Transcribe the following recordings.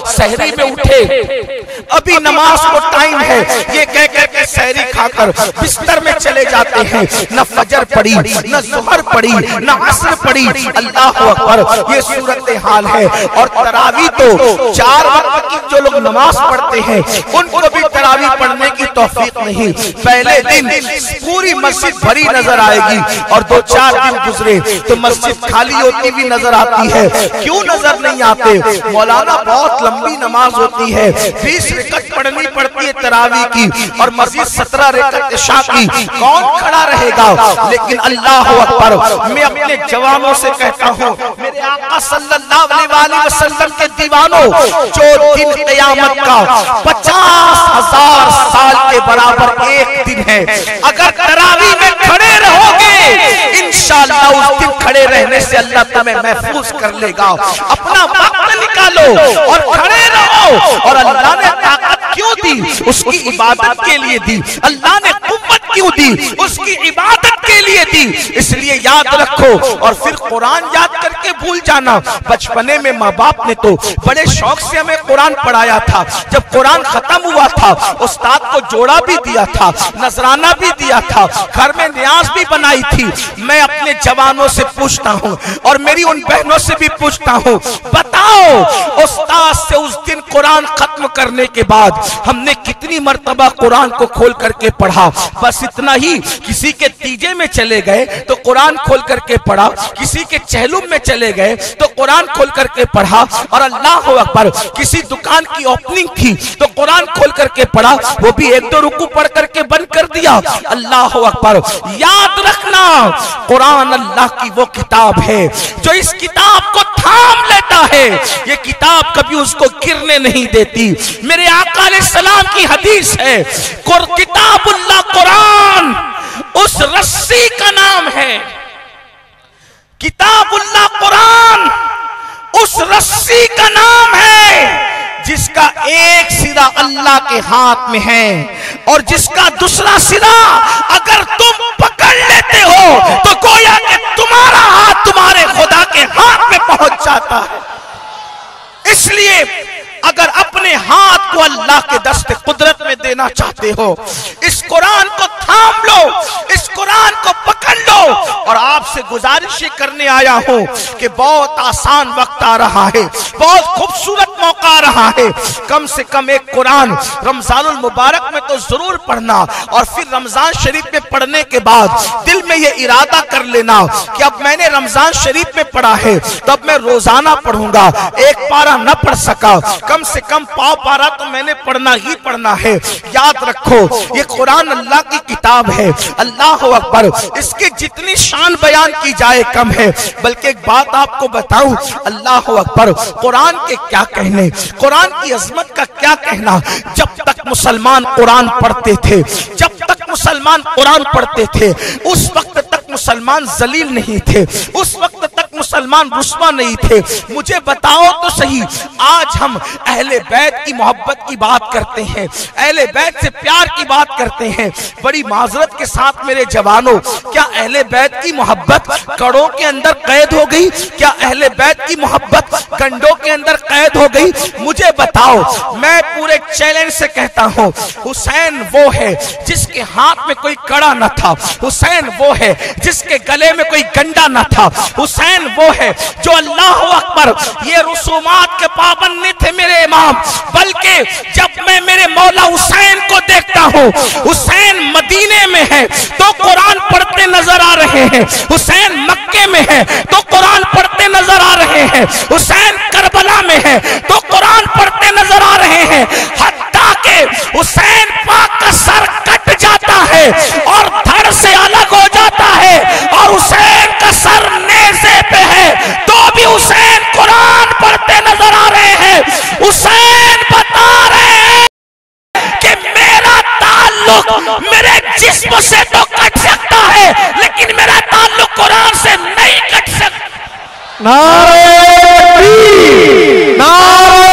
सहरी में उठे, अभी नमाज को टाइम है, ये कह कर के सहरी खाकर बिस्तर में चले जाते हैं। न फजर पड़ी, न ज़ुहर पड़ी, न असर पड़ी। अल्लाह अकबर, ये सूरत हाल है। और तरावी तो 4 वक्त की जो लोग नमाज पढ़ते हैं उनको भी तरावी पढ़ने की तौफीक नहीं। पहले दिन पूरी मस्जिद भरी नजर आएगी और 2-4 दिन गुजरे तो मस्जिद खाली होती भी नजर आती है। क्यों नजर नहीं आते? मौलाना बहुत लंबी नमाज होती है, 20 रकअत पढ़नी पड़ती है तरावी की और मस्जिद 17 रकअत इशा की, कौन खड़ा रहेगा? लेकिन अल्लाह अकबर, मैं अपने जवानों से कहता हूँ, मेरे आका सल्लल्लाहु अलैहि वसल्लम के दीवानों, जो दिन क़यामत का 50,000 साल के बराबर एक दिन है, अगर तरावी में खड़े रहोगे इंशाअल्लाह उस दिन खड़े रहने से अल्लाह तुम्हें महफूज कर लेगा। अपना वक्त निकालो और खड़े रहो। और अल्लाह ने ताकत क्यों दी? उसकी इबादत के लिए दी। अल्लाह ने कुव्वत क्यों दी? उसकी इबादत के लिए दी। इसलिए याद रखो। और फिर कुरान याद करके भूल जाना। बचपने में माँ बाप ने तो बड़े शौक से हमें कुरान पढ़ाया था। जब कुरान खत्म हुआ था उस्ताद को जोड़ा भी दिया था, नजराना भी दिया था, घर में न्याज भी बनाई थी। मैं अपने जवानों से पूछता हूँ और मेरी उन बहनों से भी पूछता हूँ, बताओ उस्ताद से उस दिन कुरान खत्म करने के बाद हमने कितनी मर्तबा कुरान को खोल करके पढ़ा? बस इतना ही। किसी के तीजे में चले गए तो कुरान खोल करके पढ़ा, किसी के चहलुम में चले गए तो कुरान खोल करके पढ़ा। और अल्लाह अकबर, किसी दुकान की ओपनिंग थी तो कुरान खोल करके पढ़ा, वो भी 1-2 रुकू पढ़ करके बंद कर दिया। अल्लाह अकबर, याद रखना कुरान अल्लाह की वो किताब है जो इस किताब को थाम लेता है, ये किताब कभी उसको गिरने नहीं देती। मेरे आका अलैहिस्सलाम की हदीस है, किताबुल्लाह कुरान उस रस्सी का नाम है। किताबुल्लाह कुरान उस रस्सी का नाम है जिसका एक सिरा अल्लाह के हाथ में है और जिसका दूसरा सिरा अगर तुम पकड़ लेते हो तो गोया कि तुम्हारा हाथ तुम्हारे खुदा के हाथ में पहुंच जाता है। इसलिए अगर अपने हाथ को अल्लाह के दस्ते कुदरत में देना चाहते हो, इस कुरान को थाम लो, इस कुरान को पकड़ लो। और आपसे गुजारिश करने आया हूं कि बहुत आसान वक्त आ रहा है, बहुत खूबसूरत मौका आ रहा है। कम से कम एक कुरान रमजानुल मुबारक में तो जरूर पढ़ना और फिर रमजान शरीफ में पढ़ने के बाद दिल में ये इरादा कर लेना कि अब मैंने रमजान शरीफ में पढ़ा है तो अब मैं रोजाना पढ़ूंगा। एक पारा न पढ़ सका, कम से कम पाव पारा तो मैंने पढ़ना ही पढ़ना है। याद रखो, ये कुरान अल्लाह की किताब है। अल्लाह अकबर, इसकी जितनी शान बयान की जाए कम है। बल्कि एक बात आपको बताऊं, अल्लाह अकबर, कुरान के क्या कहने, कुरान की अजमत का क्या कहना। जब तक मुसलमान कुरान पढ़ते थे, जब तक मुसलमान कुरान पढ़ते थे, उस वक्त तक मुसलमान जलील नहीं थे, उस वक्त तक मुसलमान रुस्वा नहीं थे। मुझे बताओ तो सही, आज हम अहले बैत की मोहब्बत की बात करते हैं, अहले बैत से प्यार की बात करते हैं। बड़ी माजरत के साथ मेरे जवानों, क्या अहले बैत की मोहब्बत कड़ों के अंदर कैद हो गई? क्या अहले बैत की मोहब्बत गंडों के अंदर कैद हो गई? मुझे बताओ। मैं पूरे चैलेंज से कहता हूं, हुसैन वो है जिसके हाथ में कोई कड़ा न था, हुसैन वो है जिसके गले में कोई गंडा न था, हुसैन वो है जो अल्लाह अकबर, ये रसूमात के पाबंद नहीं थे मेरे इमाम, बल्कि जब मैं मेरे मौला हुसैन को देखता हूँ, हुसैन मदीने में है तो कुरान पढ़ते नजर आ रहे हैं, हुसैन मक्के में है तो कुरान पढ़ते नजर आ रहे हैं, हुसैन करबला में है तो कुरान पढ़ते नजर आ रहे हैं। हत्ता के हुसैन पाक का सर कट जाता है और धड़ से अलग हो जाता है और हुसैन का सर नेज़े पे है तो भी हुसैन कुरान पढ़ते नजर आ रहे हैं। हुसैन बता रहे हैं कि मेरा ताल्लुक मेरे जिस्म से तो कट सकता है लेकिन मेरा ताल्लुक कुरान से नहीं कट सकता। नारे तकबीर, नारे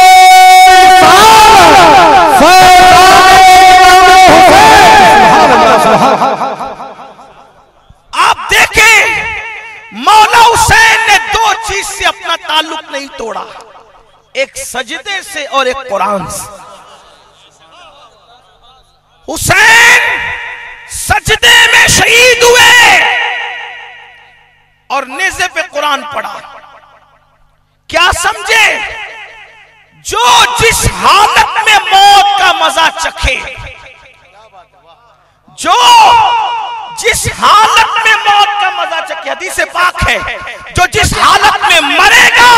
आप देखें, मौला हुसैन ने दो चीज से अपना ताल्लुक नहीं तोड़ा, एक सजदे से और एक कुरान से। हुसैन सजदे में शहीद हुए और नेज़े पे कुरान पढ़ा। क्या समझे? जो जिस हालत में मौत का मजा चखे, जो जिस हालत में मौत का मजा चखे, हदीस पाक है, जो जिस हालत में मरेगा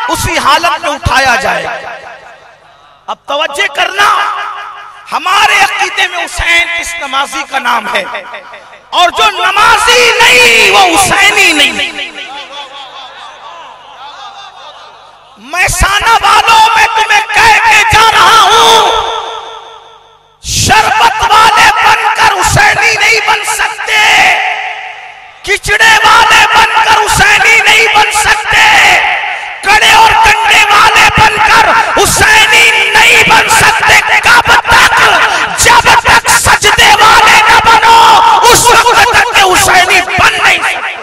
उसी हालत में उठाया जाएगा। अब तवज्जो करना, हमारे अकीदे में हुसैन इस नमाजी का नाम है, और जो नमाजी नहीं वो हुसैनी नहीं। मैसाना वालों मैं तुम्हें कह के जा रहा हूं, शरबत वाले बनकर हुसैनी नहीं बन सकते, खिचड़े वाले बनकर हुसैनी नहीं बन सकते, कड़े और कंडे वाले बनकर हुसैनी नहीं बन सकते। कब तक? जब तक सजदे वाले न बनो उस वक्त तक के हुसैनी बन नहीं सकते।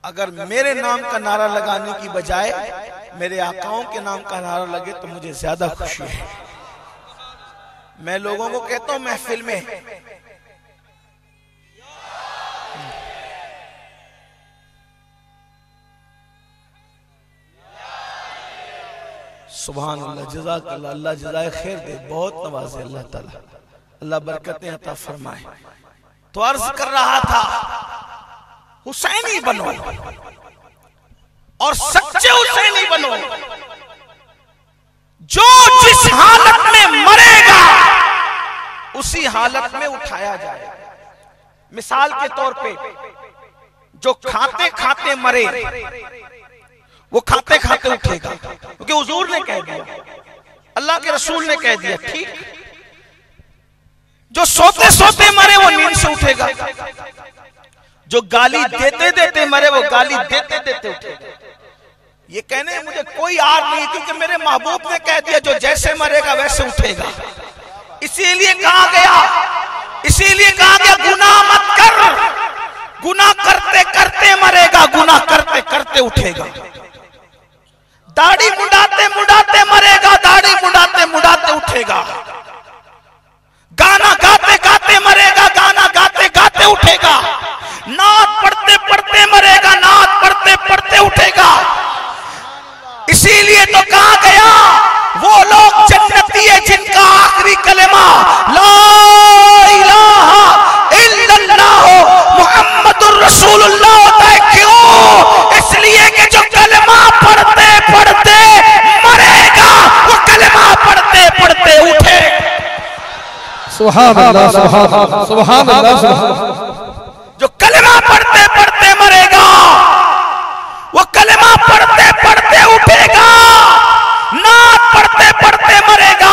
अगर मेरे नाम का नारा लगाने की बजाय मेरे आकाओं के नाम का नारा लगे तो मुझे ज्यादा खुशी है। मैं लोगों को कहता हूं महफिल में, सुभान अल्लाह, जज़ाकल्लाह, अल्लाह जज़ाए खैर दे, बहुत नवाजे अल्लाह ताला, अल्लाह बरकतें अता फरमाए। तो अर्ज कर रहा था, हुसैनी बनो और सच्चे हुसैनी बनो। जो जिस हालत में मरेगा उसी हालत में उठाया जाएगा। मिसाल के तौर पे जो खाते खाते मरे वो खाते खाते उठेगा, क्योंकि हुजूर ने कह दिया, अल्लाह के रसूल ने कह दिया, ठीक। जो सोते सोते मरे वो नींद से उठेगा, जो गाली देते देते मरे वो गाली देते देते उठेगा। ये कहने मुझे कोई आर नहीं, क्योंकि मेरे महबूब ने कह दिया जो जैसे मरेगा वैसे उठेगा। इसीलिए कहा गया गुनाह मत कर, गुनाह करते करते मरेगा, गुनाह करते करते उठेगा। दाढ़ी मुंडाते मुंडाते मरेगा, दाढ़ी मुंडाते मुंडाते उठेगा। गाना गाते गाते मरेगा, गाना गाते गाते उठेगा। नात पढ़ते पढ़ते मरेगा, नात पढ़ते पढ़ते उठेगा। इसीलिए तो कहा गया वो लोग जन्नती है जिनका आखिरी कलेमा ला इलाहा इल्लल्लाह मुहम्मदुर रसूलुल्लाह होता है। क्यों? इसलिए कि जो कलेमा पढ़ते पढ़ते मरेगा वो कलेमा पढ़ते पढ़ते उठे। सुभान अल्लाह, सुभान अल्लाह, सुभान अल्लाह। जो कलेमा पढ़ते पढ़ते मरेगा वो कलेमा पढ़ते पढ़ते उठेगा। नात पढ़ते पढ़ते मरेगा,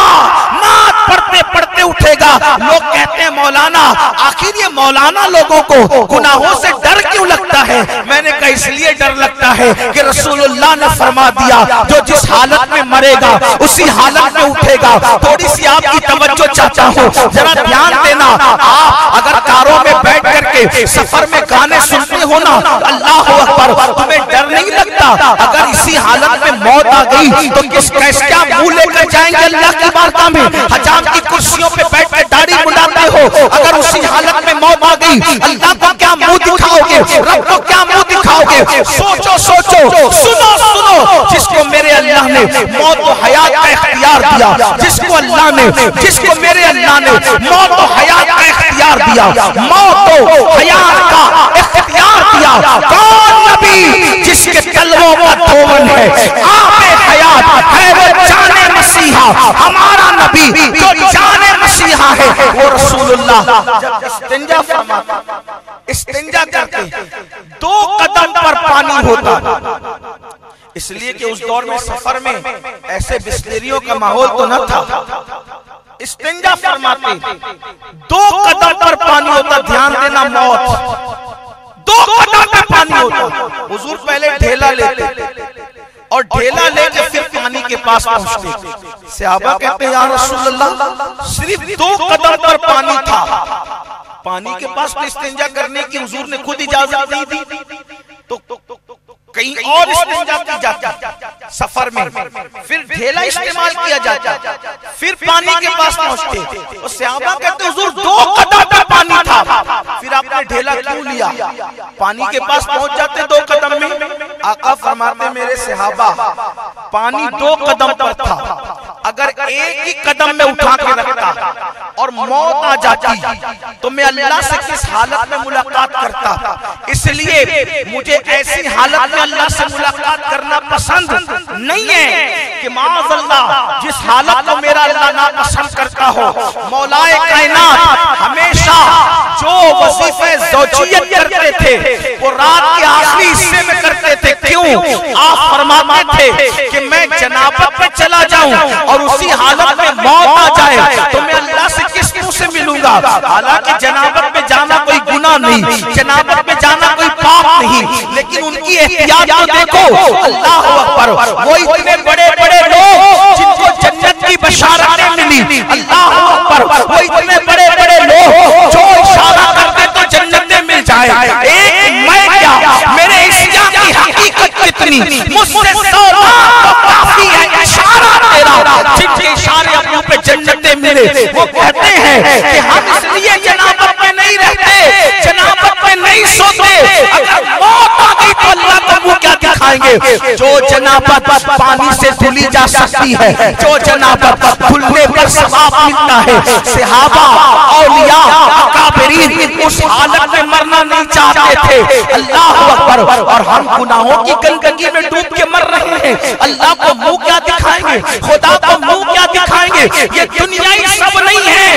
नात पढ़ते पढ़ते उठेगा। लोग कहते हैं मौलाना, आखिर ये मौलाना लोगों को गुनाहों से डर क्यों लगता है? मैंने कहा इसलिए डर लगता है कि रसूलुल्लाह ने फरमा दिया जो जिस हालत में मरेगा उसी हालत में उठेगा। थोड़ी सी आपकी तवज्जो चाहता हूँ, जरा ध्यान देना। आप अगर कारों में बैठ करके सफर में गाने सुनते हो ना, अल्लाह अकबर, तुम्हें डर नहीं लगता? अगर इसी हालत में मौत आ गई तो क्या मुंह लेकर जाएंगे अल्लाह की बारगाह में? हजाम की कुर्सियों पे बैठ के दाढ़ी मुंडाते हो, अगर उसी हालत में मौत आ गई अल्लाह को क्या मुंह दिखाओगे? रब को क्या मुंह दिखाओगे? सोचो सोचो, सुनो सुनो। जिसको मेरे अल्लाह ने मौत और हयात का इख्तियार दिया, जिसको मेरे अल्लाह ने मौत और हयात का इख्तियार दिया, मौत और हयात का इख्तियार दिया, कौन नबी जिसके कलमों का धोवन है, आपे हयात है वो जाने मसीहा। हमारा नबी जो जाने मसीहा है वो रसूलुल्लाह। जब इस्तिंजा फरमाते, इस्तिंजा करते, 2 कदम पर पानी होता, इसलिए कि उस दौर में सफर में ऐसे बिस्लेरियों का माहौल तो न था। इस्तिंजा फरमाते, 2 कदम पर पानी होता। ध्यान देना, मौत 2 कदम पर पानी होता। हुजूर पहले ढेला लेते और ढेला लेके फिर पानी के पास पहुंचते, सहाबा कहते हैं या रसूलल्लाह सिर्फ 2 कदम पर पानी था, पानी के पास तो इस्तिंजा करने की हुजूर ने खुद इजाजत नहीं दी, तो कहीं और इस्तिंजा की जाती सफर में, फिर ढेला इस्तेमाल किया जाता, फिर पानी के पास पहुंचते। और सहाबा कहते हुजूर 2 कदम पर पानी था, फिर आपने ढेला क्यों लिया? पानी के पास पहुंच जाते 2 कदम में। आका फरमाते मेरे सहाबा पानी 2 कदम पर था, अगर एक ही कदम में उठा के रखता और मौत आ जाती तो मैं अल्लाह से किस हालत में मुलाकात करता। इसलिए मुझे ऐसी हालत में अल्लाह से मुलाकात करना पसंद नहीं है कि माअज़ल्लाह जिस हालत को मेरा अल्लाह नापसंद करता हो। मौलाए कायनात हमेशा जो वजीफे ज़ौजियत करते थे वो रात के आखिरी हिस्से में करते थे। क्यों? आप फरमाते थे कि मैं जनाबत में चला जाऊं और उसी हालत में मौत आ जाए तो मैं अल्लाह से किस मुंह से मिलूंगा? हालांकि जनाबत में जाना कोई गुनाह नहीं, जनाबत में जाना कोई पाप नहीं, लेकिन उनकी एहतियात तो देखो। अल्लाह अकबर, वो इतने बड़े बड़े लोग जिनको जन्नत की बशारतें मिली, अल्लाह अकबर, वो इतने बड़े बड़े लोग जो इशारा करते तो जन्नतें मिल जाए। एक मैं क्या, मेरे इश्क़ की हकीकत कितनी, मुझसे 100 तो काफी है इशारा तेरा, जिनके इशारे अपनों पे जन्नतें मिले। वो कहते हैं कि हम इसलिए जनाबत में नहीं रहते, जनाबत में नहीं सोते, अगर मौत आ गई तो अल्लाह को मुंह क्या दिखाएंगे? जो जनाबत पानी से धुली जा सकती है, जो जनाबत धुलने पर सवाब मिलता है। सहाबा औलिया अकाबरीन उस हालत में मरना नहीं चाहते थे। अल्लाह अकबर, और हम गुनाहों की गंदगी में डूब के मर रहे हैं। अल्लाह को मुंह क्या दिखाएंगे? खुदा को मुंह क्या दिखाएंगे? ये दुनिया ही सब नहीं है,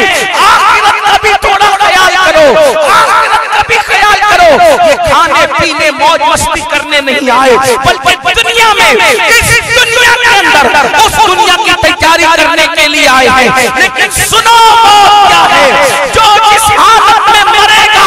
आखिरत का भी थोड़ा ख्याल करो, आखिरत का भी ख्याल करो। ये खाने पीने मौज मस्ती करने नहीं आए, बल्कि दुनिया में, इस दुनिया के अंदर उस दुनिया की तैयारी करने के लिए आए हैं। लेकिन सुनो मौत क्या है? जो जिस हालत में मरेगा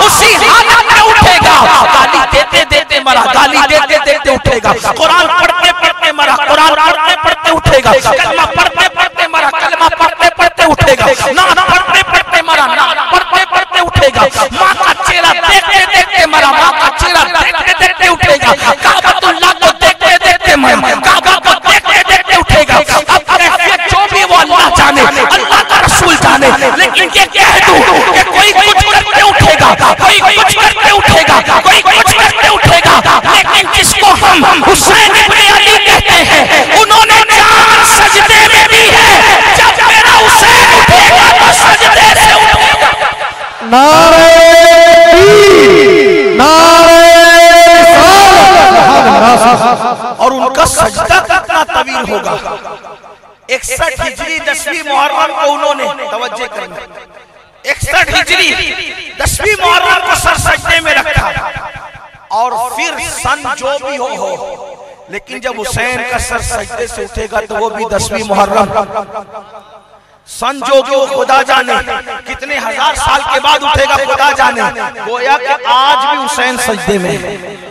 उसी हालत में उठेगा। गाली देते देते मरा, गाली देते देते उठेगा। कुरान पढ़ते पढ़ते मरा, कुरान पढ़ते पढ़ते उठेगा। कलमा पढ़ते पढ़ते मरा, कलमा पढ़ते पढ़ते उठेगा। नाम पढ़ते पढ़ते मरा, नाम पढ़ते पढ़ते उठेगा। माँ का चेहरा देखते देखते मरा, माँ का चेहरा देखते देखते उठेगा। काबतुल्लाह को देखते देखते मरा, काबा को देखते देखते उठेगा। अब कैफियत जो भी वो अल्लाह जाने, अल्लाह का रसूल जाने, लेकिन ये कह दूं कि कोई कुछ करके उठेगा, कोई कुछ करके उठेगा, कोई कुछ करके उठेगा। लेकिन जिसको हम हुसैन इब्ने अली कहते हैं, उन्होंने जान सजदे में दी है। जब मेरा हुसैन उठेगा तो सजदे से उठेगा। नारे और उनका सजदा कितना तवील होगा। 61 हिजरी 10वीं मुहर्रम को उन्होंने, तवज्जो करेंगे, 61 हिजरी 10वीं मुहर्रम को सर सजदे में रखा। और फिर सन जो भी हो, लेकिन जब हुसैन का सर सजदे से उठेगा तो वो भी 10वीं मुहर्रम। सन जो कि वो खुदा जाने कितने हजार साल के बाद उठेगा, खुदा जाने। गोया कि आज भी हुसैन सजदे में है।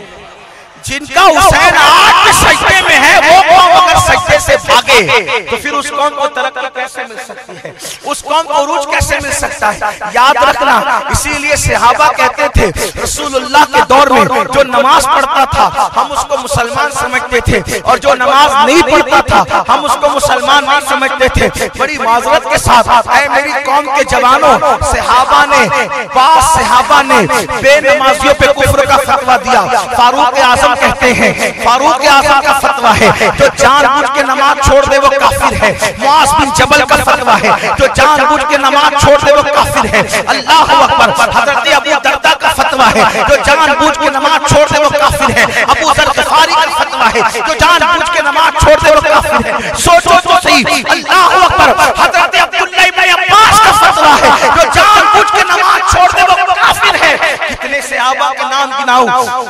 जिनका हुसैन आज भी सजदे में है, वो कौम अगर सजदे से भागे तो फिर उस कौम को तरक्की कैसे मिल सकती है, उस कौम को उरूज कैसे मिल सकता है? याद रखना। इसीलिए सहाबा कहते थे रसूलुल्लाह के दौर में जो नमाज पढ़ता था हम उसको मुसलमान समझते थे, और जो नमाज नहीं पढ़ता था हम उसको मुसलमान नहीं समझते थे। बड़ी माजरत के साथ ऐ मेरी कौम के जवानों, सहाबा ने, बास सहाबा ने बेनमाजियों पे कुफ्र का फतवा दिया। फारूक आजम कहते हैं, फारूक आजम का फतवा है जो जानबूझ के नमाज छोड़ दे वो काफिर है। मुआज बिन जबल का फतवा है जो जानबूझ के नमाज छोड़ दे वो काफिर है। अल्लाह अकबर। हजरत अबू दरदा का फतवा है जो जानबूझ के नमाज छोड़ दे वो काफिर है। अबू जर गफारी का फतवा है जो जानबूझ के नमाज छोड़ दे वो काफिर है। सोचो तो सही, अल्लाह अकबर। हजरत अब्दुल्लाह इब्न अब्बास का फतवा है जो जानबूझ के नमाज छोड़ दे वो काफिर है। कितने सहाबा के नाम गिनाऊं?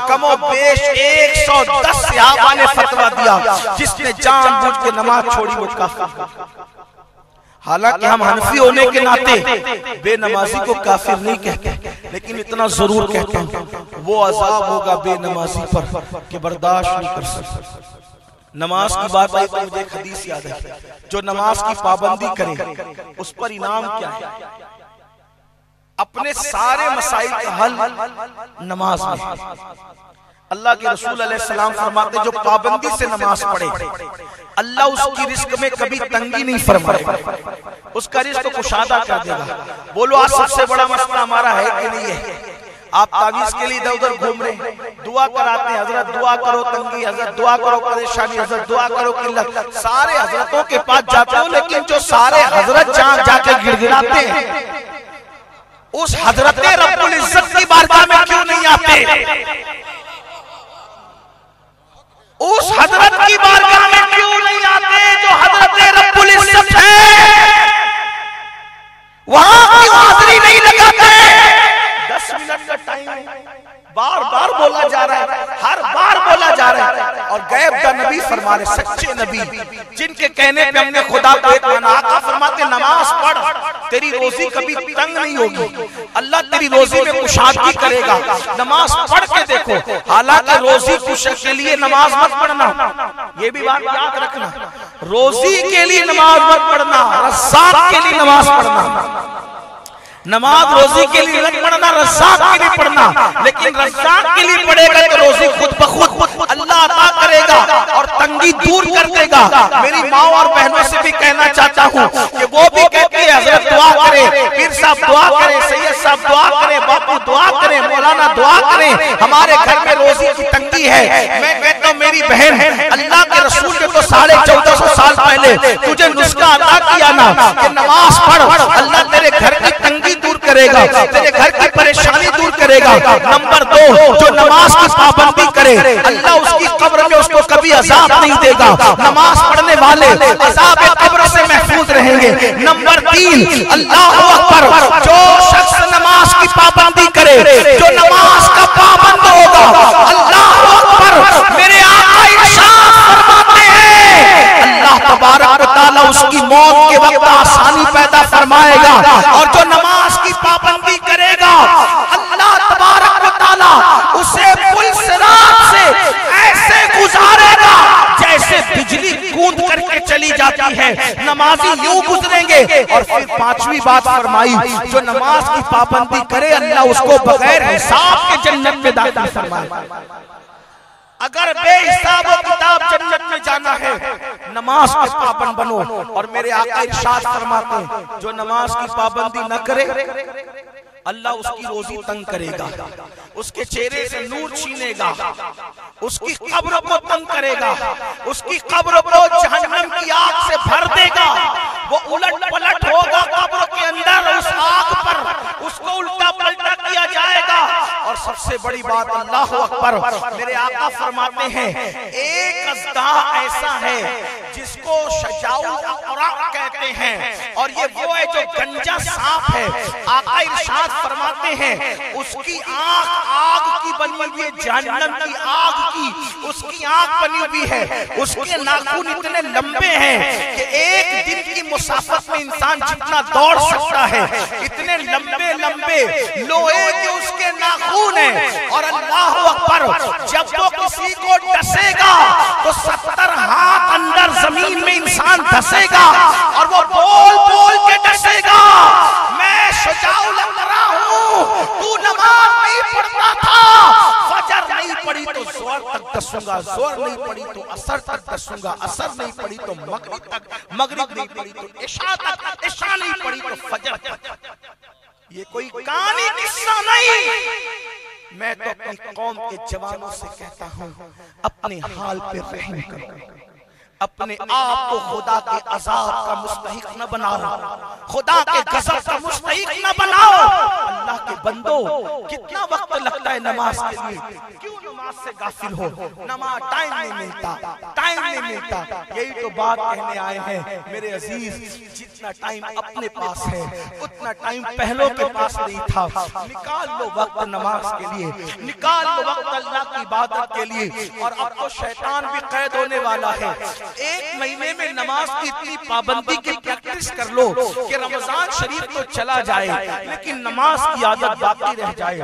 कमो बेश 110 सहाबा ने फतवा दिया जिसने जानबूझ के नमाज छोड़ी वो काफिर। हालांकि हम हनफी होने के नाते बेनमाजी को काफिर नहीं कहते, लेकिन इतना जरूर कहता हूं वो अजाब होगा बेनमाजी पर कि बर्दाश्त नहीं कर सकते। नमाज की बात आई तो मुझे एक हदीस याद है, जो नमाज की पाबंदी करे उस पर इनाम क्या है? अपने सारे मसाइल का हल नमाज में। अल्लाह के रसूल अलैहिस्सलाम फरमाते जो पाबंदी से नमाज पढ़े अल्लाह उसकी रिस्क में कभी तंगी नहीं फरमाएगा, उसका रिस्क कुशादा कर देगा। बोलो आज सबसे बड़ा मसला हमारा है कि नहीं है? आप तावीज के लिए इधर उधर घूम रहे, दुआ कराते हैं, हजरत दुआ करो तंगी, हजरत दुआ करो परेशानी, हजरत दुआ करो किल्लत। सारे हजरतों के पास जाते हो, लेकिन जो सारे हजरत जाके गिड़गिड़ाते हैं उस हजरत रब्बुल इज्जत की बारगाह में क्यों नहीं आते? उस हजरत की बारगाह में क्यों नहीं आते जो हजरत रब्बुल इज्जत है? वहां क्यों हाजिरी नहीं लगाते? 10 मिनट का टाइम बार बार बोला जा रहा है, हर बार बोला जा रहा है। और गैब का नबी फरमा रहे, सच्चे नबी जिनके कहने पे हमने खुदा को एक माना। आका फरमाते नमाज पढ़, तेरी रोजी कभी तंग नहीं होगी, अल्लाह तेरी रोजी में कुशादगी करेगा। नमाज पढ़ के देखो। हालांकि रोजी कुशल के लिए नमाज मत पढ़ना, ये भी बात याद रखना, रोजी के लिए नमाज मत पढ़ना, रज़्ज़ाक़ के लिए नमाज पढ़ना। नमाज रोजी के लिए मत पढ़ना, रज़्ज़ाक़ के लिए पढ़ना। लेकिन रज़्ज़ाक़ के लिए पढ़ेगा तो रोजी खुद ब खुद अल्लाह अता करेगा और तंगी दूर कर देगा। मेरी माँ और बहनों से भी कहना चाहता हूँ कि वो भी कहती है हजरत दुआ करें, पीर साहब दुआ करें, सैयद साहब दुआ करें, बापू दुआ करें, मौलाना दुआ करें, हमारे घर में रोजी की तंगी है। मैं कहता हूँ मेरी बहन, अल्लाह के रसूल ने तो 1450 साल पहले तुझे नुस्खा अता किया ना कि नमाज पढ़, अल्लाह तेरे घर की तंगी दूर करेगा, तेरे घर की परेशानी दूर करेगा। नंबर 2, जो नमाज की पाबंदी करे अल्लाह उसकी कब्र में उसको कभी अजाब नहीं देगा। नमाज पढ़ने वाले अजाब कब्र से महफूज रहेंगे। नंबर 3, अल्लाह अकबर, जो शख्स नमाज की पाबंदी करे, जो नमाज का पाबंद होगा, अल्लाह अकबर, मेरे आका इरशाद फरमाते हैं अल्लाह तबारक व तआला उसकी मौत के वक्त आसानी पैदा फरमाएगा। और जो नमाज की पाबंदी करेगा अल्लाह तबारक व तआला उसे पुल सिरात से ऐसे गुजारेगा जैसे बिजली कूद करके चली जाती है। नमाजी यूं गुजरेंगे। और फिर 5वीं बात फरमाई, जो नमाज की पाबंदी करे अल्लाह उसको बगैर हिसाब के जन्नत में दाखिल फरमाएगा। अगर बेहिसाब किताब जन्नत में जाना है नमाज के पाबंद बनो। और मेरे आका इरशाद फरमाते हैं जो नमाज की पाबंदी न करे अल्लाह उसकी रोजी तंग करेगा, उसके चेहरे से नूर छीनेगा, उसकी कब्र को तंग करेगा, उसकी कब्र को जहन्नम की आग से भर देगा। वो उलट पलट होगा कब्र के अंदर, उस आग पर उसको उल्टा पलटा किया जाएगा। और सबसे बड़ी बात अल्लाह अकबर, मेरे आका फरमाते हैं एक अज़दा ऐसा है जिसको शजाउल अक़रा कहते हैं, और ये वो है जो गंजा सांप है। आका इरशाद फरमाते हैं उसकी आंख आग की बनी हुई है, जहन्नम की आग की उसकी आंख बनी हुई है। उसके नाखून इतने लंबे हैं कि एक दिन की मुसाफत में इंसान जितना दौड़ सकता है, इतने लंबे लंबे लोहे के उसके नाखून हैं। और अल्लाह अकबर, जब वो किसी को डसेगा तो 70 हाथ अंदर जमीन में इंसान डसेगा और वो बोल बोल के डसेगा, मैं शजाउल अक़रा हूं, तू नमाज नहीं पढ़ता था, फजर नहीं पढ़ी तो ज़ोहर तक डसूंगा, ज़ोहर नहीं पढ़ी तो असर तक डसूंगा, असर नहीं पढ़ी तो मगरिब तक, मगरिब नहीं पढ़ी तो इशा तक, इशा नहीं पढ़ी तो फजर तक। ये कोई कहानी किस्सा नहीं। मैं तो अपनी कौम के जवानों से कहता हूं अपने हाल पे रहम करो, अपने आप को खुदा के अजाब का मुस्तहिक न बनाओ, खुदा के गज़ब का मुस्तहिक न बनाओ। अल्लाह के बंदो, कितना वक्त लगता है नमाज के लिए, क्यों नमाज से गाफिल हो? नमाज टाइम नहीं मिलता, टाइम नहीं मिलता। यही तो बात कहने आए हैं मेरे अजीज, जितना टाइम अपने पास है उतना टाइम पहलों के पास नहीं था। निकाल लो वक्त नमाज के लिए, निकाल लो वक्त अल्लाह की इबादत के लिए। और अब तो शैतान भी कैद होने वाला है। एक महीने में नमाज की इतनी पाबंदी की प्रैक्टिस कर लो कि रमजान शरीफ तो चला जाए लेकिन नमाज की आदत बाकी रह जाए।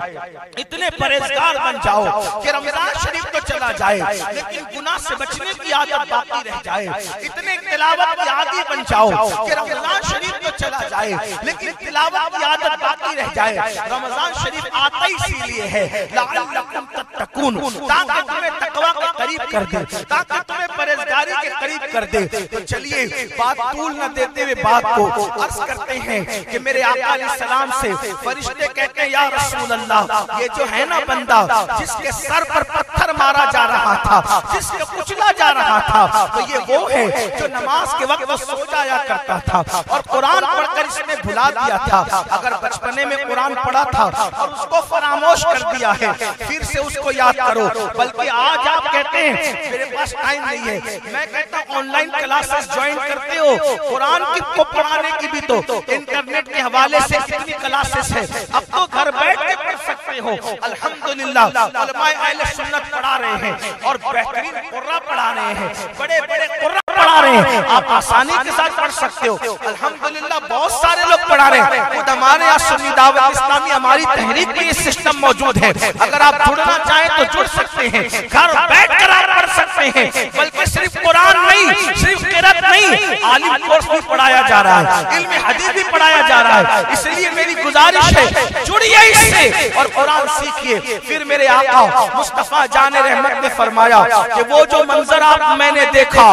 इतने परहेजगार बन जाओ कि रमजान शरीफ तो चला जाए लेकिन गुनाह से बचने की आदत बाकी रह जाए। इतने तिलावत की आदी बन जाओ कि रमजान शरीफ तो चला जाए लेकिन तिलावत की आदत बाकी रह जाए। रमजान शरीफ आता ही इसीलिए है लअल्लकुम तत्तकून, ताकि तुम्हें तकवा के करीब कर दे, ताकि तुम्हें परहेजगारी के करीब कर दे। तो चलिए बात तूल न देते हुए बात को अर्ज करते हैं कि मेरे आका अलैहिस्सलाम से फरिश्ते कहते हैं या रसूल अल्लाह, ये जो है ना बंदा जिसके सर पर पत्थर मारा जा रहा था, जिसको कुचला जा रहा था, तो ये वो है जो नमाज के वक्त सो जाया करता था और कुरान पढ़कर इसने भुला दिया था। अगर बचपने में कुरान पढ़ा था और उसको फरामोश कर दिया है, फिर से उसको याद करो। बल्कि आज आप कहते हैं मेरे पास टाइम नहीं है, मैं कहता हूँ ऑनलाइन क्लासेस ज्वाइन करते हो, कुरान को पढ़ाने की भी तो इंटरनेट के हवाले से कितनी क्लासेस है, अब तो घर बैठ के पढ़ सकते हो। अल्हम्दुलिल्लाह उलमाए अहले सुन्नत पढ़ा रहे हैं और बेहतरीन कुर्रा पढ़ा रहे हैं, बड़े बड़े कुर्रा पढ़ा रहे हैं, आप आसानी के साथ पढ़ सकते हो। अल्हम्दुलिल्लाह बहुत सारे लोग पढ़ा रहे हैं। खुद हमारे यहाँ सुन्नी दावत इस्लामी हमारी तहरीक में ये सिस्टम मौजूद है, अगर आप जुड़ना चाहें तो जुड़ सकते हैं, घर बैठकर आप पढ़ सकते हैं। बल्कि सिर्फ कुरान नहीं, सिर्फ किरात नहीं, आलिम कोर्स भी पढ़ाया जा रहा है, इल्म हदीस भी पढ़ाया जा रहा है। इसलिए मेरी गुजारिश है जुड़िए इससे और कुरान सीखिए। फिर मेरे आका मुस्तफा जान रहमत ने फरमाया कि वो जो मंजर आप मैंने देखा,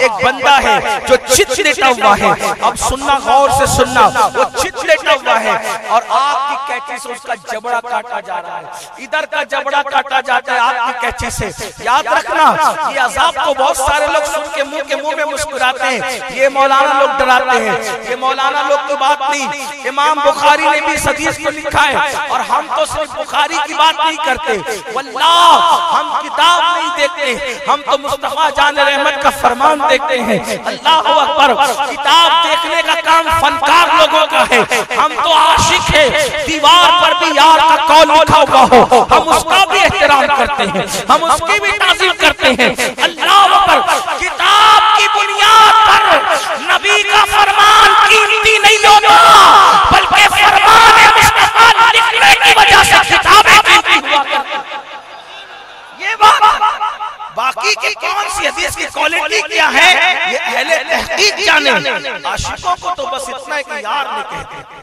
एक बंदा है जो चित लेटा हुआ है, अब सुनना गौर से सुनना, वो चित लेटा हुआ है और आग की कैंची से उसका जबड़ा काटा जा रहा है, इधर का जबड़ा काटा जाता है आग की कैंची से। याद रखना ये अजाब को बहुत सारे लोग सुन के मुंह में मुस्कुराते हैं, ये मौलाना लोग डराते हैं, ये मौलाना लोग की बात नहीं। इमाम बुखारी ने भी इस हदीस को लिखा है और हम तो सिर्फ बुखारी की बात नहीं करते, वल्लाह हम किताब नहीं देखते, हम तो मुस्तफा जान रहमत का फरमान देखते हैं। अल्लाह अकबर, किताब देखने का काम फनकार लोगों का है, हम तो आशिक है। दीवार पर भी यार का कौल लिखा हुआ हो, हम उसका भी एहतराम करते हैं, हम उसकी भी ताज़ीम करते हैं। अल्लाह अकबर, किताब की बुनियाद पर नबी का फरमान कीमती नहीं होता, बल्कि फरमान मुस्तफा लिखने की वजह से किताबें कीमती हुआ करती हैं। ये बात बाकी की कौन सी हदीस की क्वालिटी क्या है ये अहले तहकीक जाने, आशिकों को तो बस इतना है कि यार नहीं कहते,